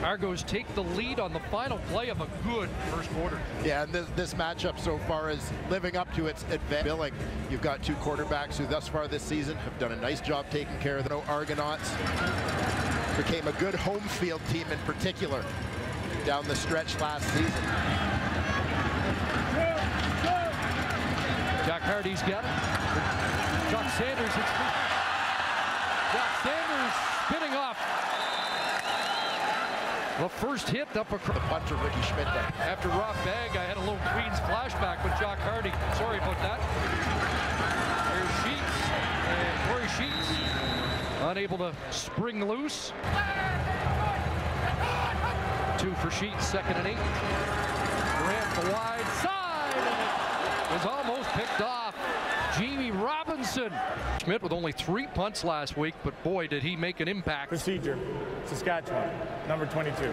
Argos take the lead on the final play of a good first quarter. Yeah, and this matchup so far is living up to its billing. You've got two quarterbacks who thus far this season have done a nice job taking care of the Argonauts. Became a good home field team in particular down the stretch last season. Jack Hardy's got it. Jock Sanders. Jock Sanders spinning off. The first hit up across the punter, Ricky Schmidt. After Rob Bag, I had a little Queens flashback with Jock Hardy. Sorry about that. There's Sheets, and Corey Sheets unable to spring loose. 2 for Sheets, 2nd and 8. Durant the wide side, and it was almost picked off. Jamie Robinson. Schmidt with only 3 punts last week, but boy, did he make an impact. Procedure, Saskatchewan, number 22.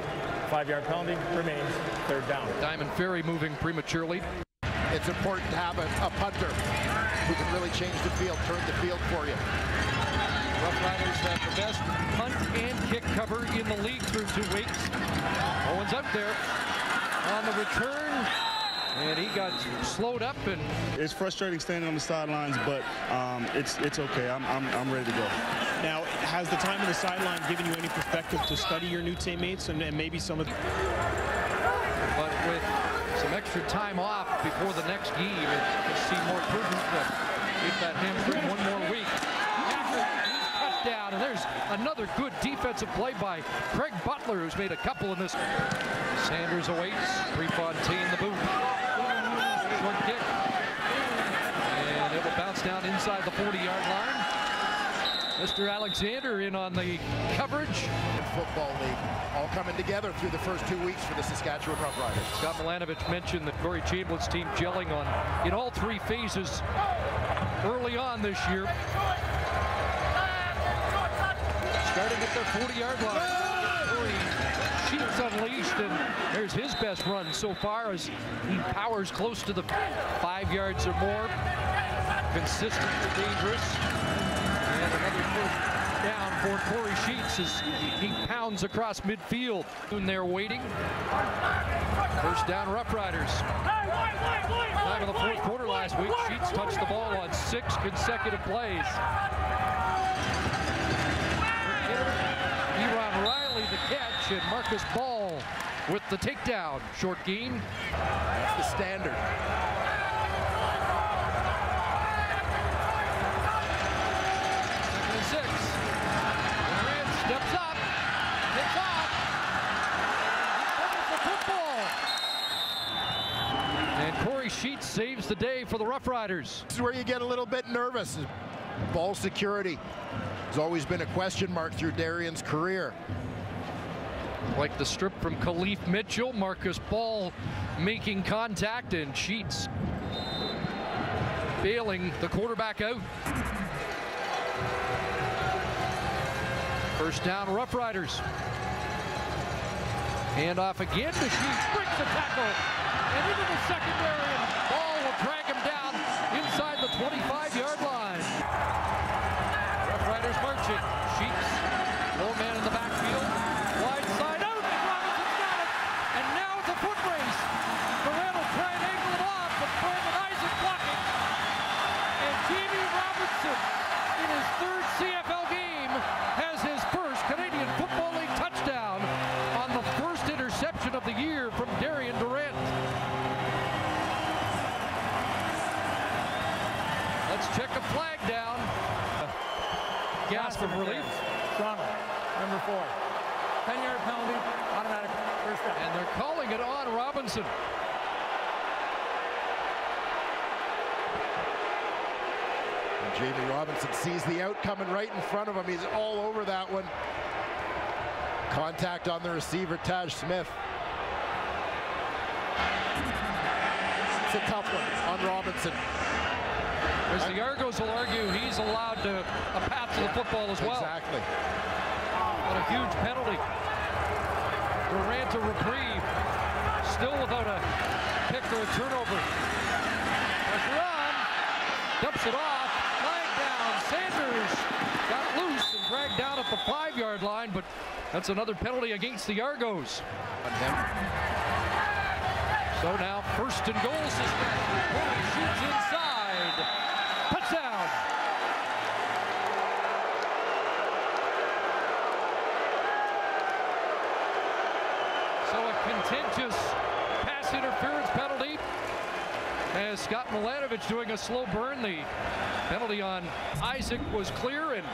5-yard penalty, remains 3rd down. Diamond Ferry moving prematurely. It's important to have a punter who can really change the field, turn the field for you. Rough Riders have the best punt and kick cover in the league through 2 weeks. Owen's up there on the return. And he got slowed up, and it's frustrating standing on the sidelines, but it's okay. I'm ready to go. Now, has the time on the sideline given you any perspective to study your new teammates and maybe some of? But with some extra time off before the next game, it seemed more prudent to keep that hamstring 1 more week. Touchdown, and there's another good defensive play by Craig Butler, who's made a couple in this. Sanders awaits. Prefontaine the boot. Short kick. And it will bounce down inside the 40-yard line. Mr. Alexander in on the coverage. Football League all coming together through the first 2 weeks for the Saskatchewan Roughriders. Scott Milanovich mentioned that Corey Chamblin's team gelling in all 3 phases early on this year. Starting at their 40-yard line. Sheets unleashed, and there's his best run so far as he powers close to the 5 yards or more. Consistently dangerous. And another first down for Corey Sheets as he pounds across midfield. And they're waiting. First down, Rough Riders. Time of the 4th quarter last week, Sheets touched the ball on 6 consecutive plays. The catch, and Marcus Ball with the takedown. Short gain. That's the standard. And 6. Durant steps up, gets off, he the football. And Corey Sheets saves the day for the Rough Riders. This is where you get a little bit nervous. Ball security has always been a question mark through Darian's career. Like the strip from Khalif Mitchell, Marcus Ball making contact, and Sheets bailing the quarterback out. First down, Rough Riders. Hand off again to Sheets, breaks the tackle, and into the secondary, and Ball will drag him down inside the 25-yard line. Rough Riders marching. Sheets, low man in the backfield, wide side out, and Robinson's got it. And now it's a foot race. Durant will try and angle it off, but Brandon Isaac blocking. And Jamie Robinson, in his 3rd CFL game, has his first Canadian Football League touchdown on the first interception of the year from Darian Durant. Let's check a flag down. Gasp of relief. Toronto, number 4. 10-yard penalty, automatic first down. And they're calling it on Robinson. And Jamie Robinson sees the out coming right in front of him. He's all over that one. Contact on the receiver, Taj Smith. It's a tough one on Robinson. As the Argos will argue, he's allowed a path to the football as well. Exactly. What a huge penalty. Durant a reprieve. Still without a pick or a turnover. Pressure on. Dumps it off. Flag down. Sanders got loose and dragged down at the 5-yard line, but That's another penalty against the Argos. So now first and goal. Saskatchewan shoots inside. Touchdown. So a contentious pass interference penalty as Scott Milanovich doing a slow burn. The penalty on Isaac was clear, and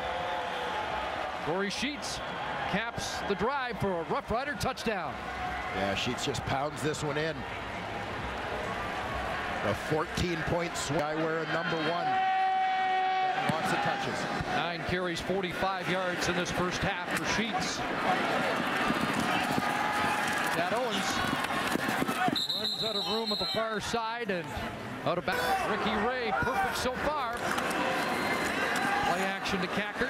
Corey Sheets caps the drive for a Rough Rider touchdown. Yeah, Sheets just pounds this one in. A 14-point swing. Guy wearing number 1. Lots of touches. 9 carries, 45 yards in this first half for Sheets. Chad Owens runs out of room at the far side and out of back. Ricky Ray, perfect so far. Play action to Cackert.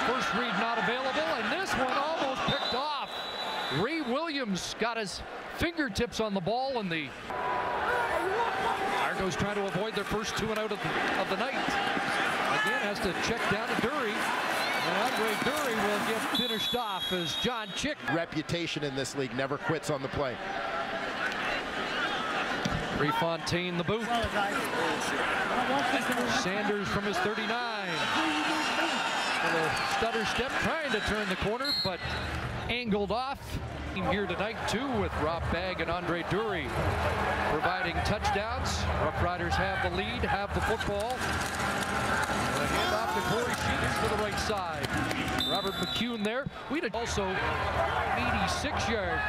First read not available, and this one almost picked off. Ray Williams got his fingertips on the ball, and the Argos trying to avoid their first 2 and out of the night. Again, has to check down to Dury. And Andre Dury will get finished off as John Chick. Reputation in this league, never quits on the play. Prefontaine the boot. Sanders from his 39. With a stutter step, trying to turn the corner, but angled off. Here tonight too, with Rob Bagg and Andre Dury providing touchdowns. Rough Riders have the lead, have the football. And a handoff to Corey Sheets to the right side. Robert McCune there. We had also 86-yard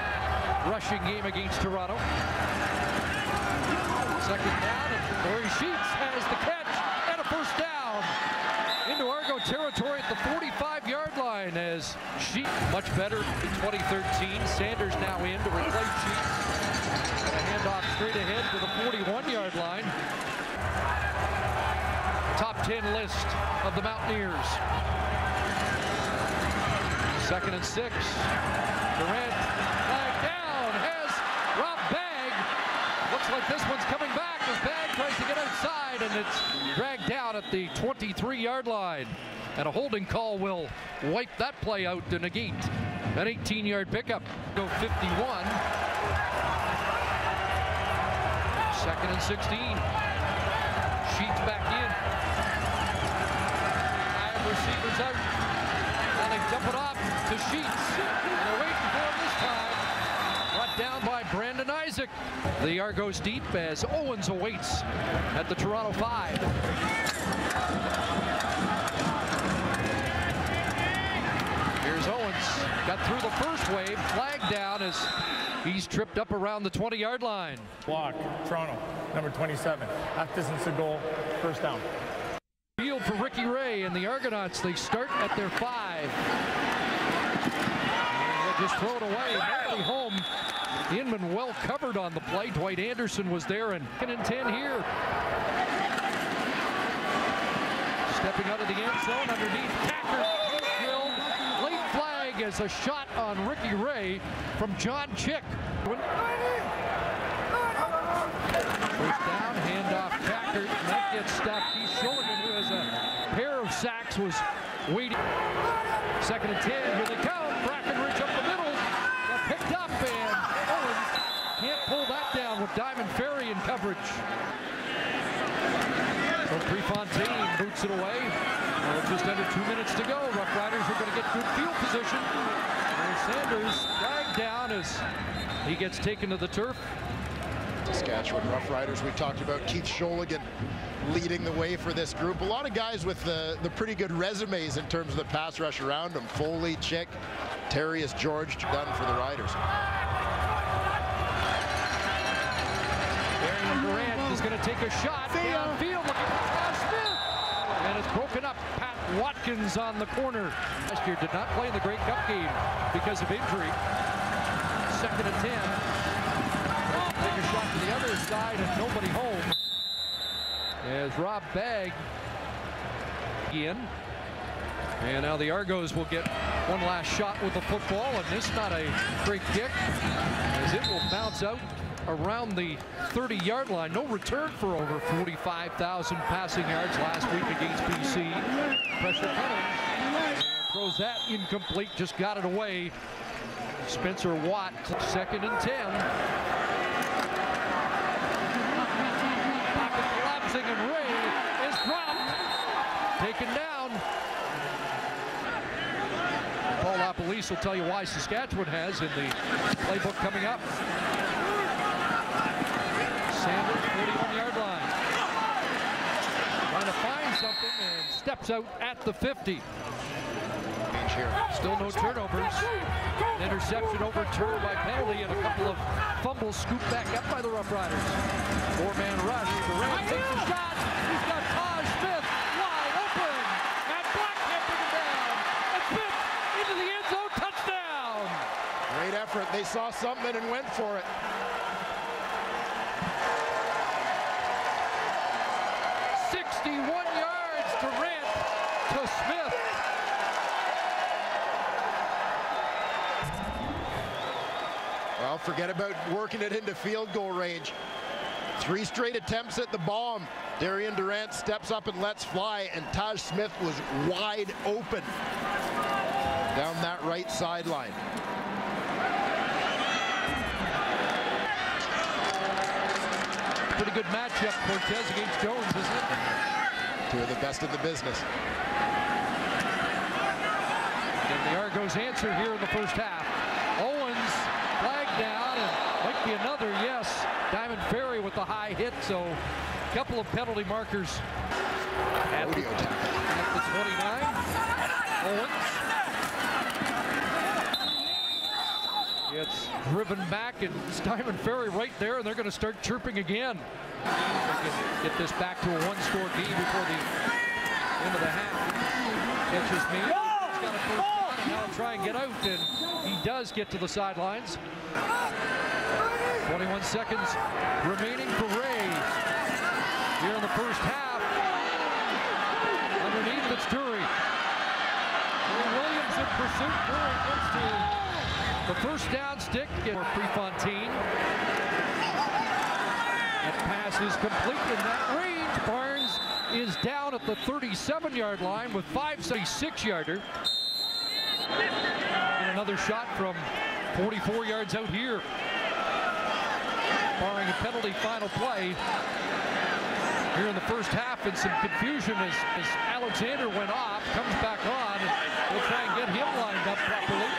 rushing game against Toronto. Second down, and Corey Sheets has the catch and a first down into Argo territory at the 45-yard line as Sheets much better in 2013. Sanders now in to replace Sheets. And a handoff straight ahead to the 41-yard line. Top 10 list of the Mountaineers. 2nd and 6. Durant flag down, has Rob Bagg. Looks like this one's coming back as Bagg tries to get outside, and it's dragged down at the 23-yard line. And a holding call will wipe that play out to negate an 18-yard pickup. Go 51. 2nd and 16. Sheets back in. 5 receivers out. And they dump it off to Sheets. And they're waiting for him this time. Brought down by Brandon Isaac. The Argos deep as Owens awaits at the Toronto 5. Here's Owens. Got through the first wave. Flag down as he's tripped up around the 20-yard line. Block, Toronto, number 27. Half distance to goal, first down. Field for Ricky Ray, and the Argonauts, they start at their 5. And they'll just throw it away. Nobody home. Inman well covered on the play. Dwight Anderson was there, and 2nd and 10 here. Stepping out of the end zone underneath Packard. Late flag as a shot on Ricky Ray from John Chick. First down, handoff Packard, and that gets stopped. He's showing him who has a pair of sacks, was waiting. 2nd and 10, here they come. Brackenridge up the middle. Got picked up, and Owens can't pull that down with Diamond Ferry in coverage. So Prefontaine boots it away. Just under 2 minutes to go. Rough Riders are going to get good field position. And Sanders flagged down as he gets taken to the turf. Saskatchewan Rough Riders, we talked about Keith Sholigan leading the way for this group. A lot of guys with the pretty good resumes in terms of the pass rush around them. Foley, Chick, Terrius George done for the Riders. Darian Durant is going to take a shot downfield looking for Josh Smith. And it's broken up. Pat Watkins on the corner. Last year did not play in the Grey Cup game because of injury. 2nd and 10. Take a shot to the other side and nobody home. As Rob Bagg in. And now the Argos will get one last shot with the football, and this not a great kick as it will bounce out around the 30-yard line. No return for over 45,000 passing yards last week against BC. Pressure coming. Throws that incomplete, just got it away. Spencer Watt, 2nd and 10. Pocket collapsing, and Ray is dropped. Taken down. Paul LaPolice will tell you why Saskatchewan has in the playbook coming up. Sanders, 41-yard line. Trying to find something and steps out at the 50. Still no turnovers. An interception overturned by penalty, and a couple of fumbles scooped back up by the Rough Riders. 4-man rush. Durant takes a shot. He's got Taj Smith wide open. And Black taking him down. And Smith into the end zone. Touchdown. Great effort. They saw something and went for it. Durant to Smith. Well, forget about working it into field goal range. 3 straight attempts at the bomb. Darian Durant steps up and lets fly, and Taj Smith was wide open down that right sideline. Pretty good matchup, Cortez against Jones, isn't it? 2 of the best in the business. And the Argos answer here in the first half. Owens flagged down, and might be another, yes. Diamond Ferry with the high hit, so a couple of penalty markers at the 29. Owens gets driven back, and it's Diamond Ferry right there, and they're going to start chirping again. Get this back to a 1-score game before the end of the half. Catches me. He's got a first down, and now try and get out, and he does get to the sidelines. 21 seconds remaining for Ray. Here in the first half. Underneath, it's Dury. Williams in pursuit. Dury gets to the first down stick for Prefontaine. That pass is complete in that range. Barnes is down at the 37-yard line with 5.76-yarder. And another shot from 44 yards out here. Barring a penalty, final play here in the first half, and some confusion as Alexander went off, comes back on, and we'll try and get him lined up properly.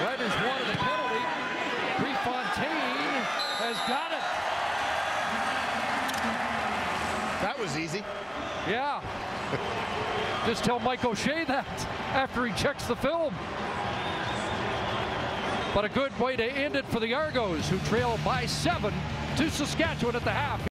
Riders wanted a penalty. Prefontaine has got it. That was easy. Yeah. Just tell Mike O'Shea that after he checks the film. But a good way to end it for the Argos, who trail by 7 to Saskatchewan at the half.